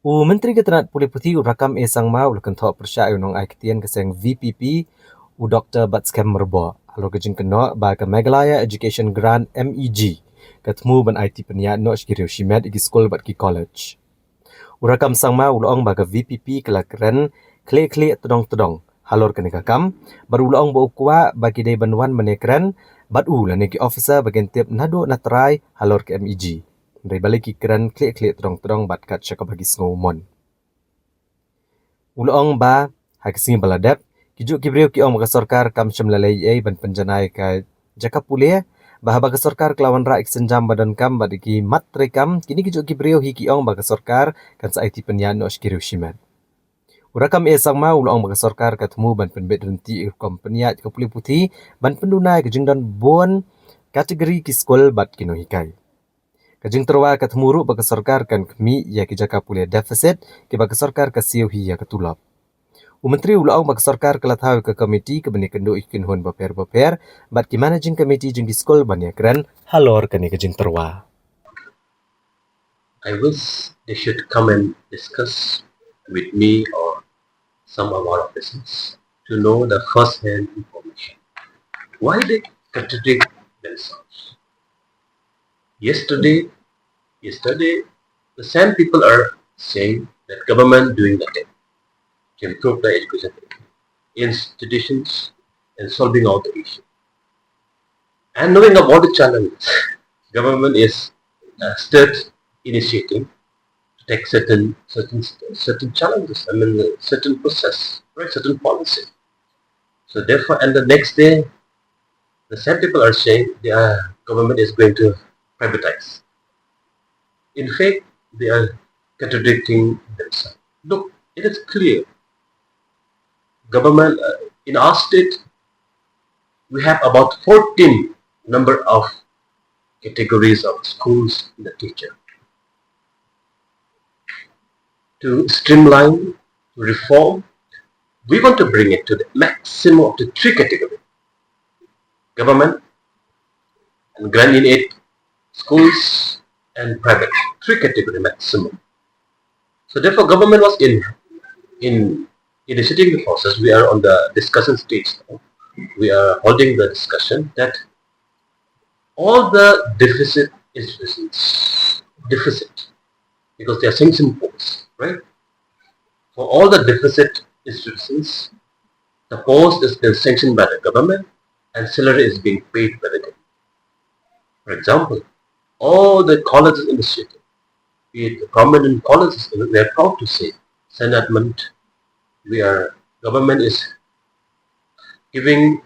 Menteri Ketenaga Pulih Putih Rakkam Sangma Kynthoh persya unong aiktian keseng VPP Dr. Batskem Merbo halor ke Jingkren ba ke Meghalaya Education Grant MEG ketemu ban IT peniat no shkiriu shimet igi school bat ki college. Rakkam Sangma ulong ba ke VPP kelakren kle tedong halor ke negakam baru ulong ba ukwa bagi dei banwan menekren bat lan ki officer bagian tiap nado natrai halor ke MEG. Dari balik keren klik terong bat kat syaka bagi ngomon. Ulong ba hakising baladap kijuk kibriu ki ong baka sarkar kam syamlalai ban penjanai ka jaka pulih bah baka sarkar kelawan ra iksenjam badan kam badiki mat rekam kini kijuk kibriu hi ki ong baka sarkar kan sa IT penyan no shkiriu shimat. Rakkam Sangma ulong baka sarkar katemu ban penbet renti kompeniat ke Pulih Putih ban pendunai ke jingdan bon kategori ki skol bat kino hikai. Kajing terwa katmuru bagi sarkar kan kemi ya ki jaka pulih defisit ki bagi sarkar ka siu hi ya ketulap. Menteri ulang bagi sarkar kelat hau ke komiti ke bani kendo ikin hon baper bat ki managing committee jing di skol ban ya keren halor kani kajing terwa. I wish they should come and discuss with me or some of our officers to know the first-hand information. Why they contradict themselves? Yesterday, the same people are saying that government doing nothing to improve the education institutions and solving all the issues. And knowing about the challenges, government is still initiating to take certain challenges. Certain process, right? Certain policy. So therefore, and the next day, the same people are saying the government is going to privatize. In fact, they are contradicting themselves. Look, it is clear. Government in our state, we have about 14 number of categories of schools in the teacher. To streamline, to reform, we want to bring it to the maximum of the 3 categories. Government and grant in aid schools and private, 3 category maximum. So therefore, government was in initiating the process. We are on the discussion stage now. We are holding the discussion that all the deficit institutions, because they are sanction posts, right? For all the deficit institutions, the post is being sanctioned by the government and salary is being paid by the government. For example, all the colleges in the city, be it the prominent colleges, they are proud to say, Senatment, government is giving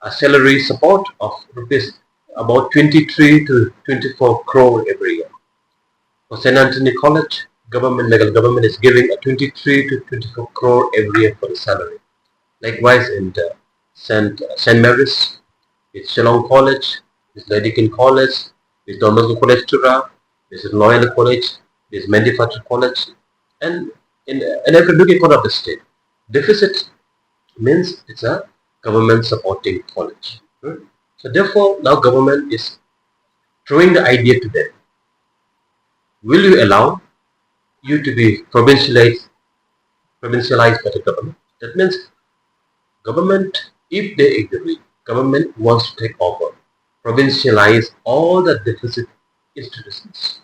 a salary support of rupees about 23 to 24 crore every year. For St. Anthony College, government is giving a 23 to 24 crore every year for the salary. Likewise, in the St. Mary's, with Shaphang College, with Jingkren College, with Don Bosco College Tura, with Loyola College, with Manufacturing College, and in every looking corner of the state. Deficit means it's a government supporting college. Right? So therefore, now government is throwing the idea to them. Will you allow you to be provincialized by the government? That means government, if they agree, government wants to take over, provincialize all the deficit institutions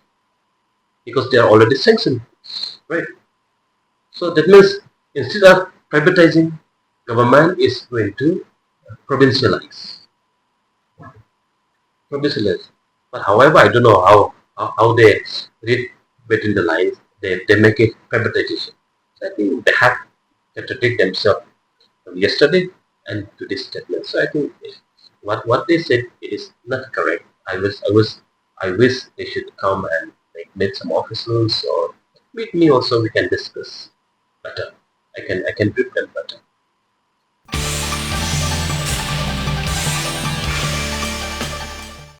because they are already sanctioned, right? So that means instead of privatizing, government is going to provincialize. But however, I don't know how they read between the lines. They make it privatization. So I think they have contradict themselves from yesterday and to this statement. So I think what they said is not correct. I wish they should come and meet some officials or meet me also. We can discuss better. I can brief them better.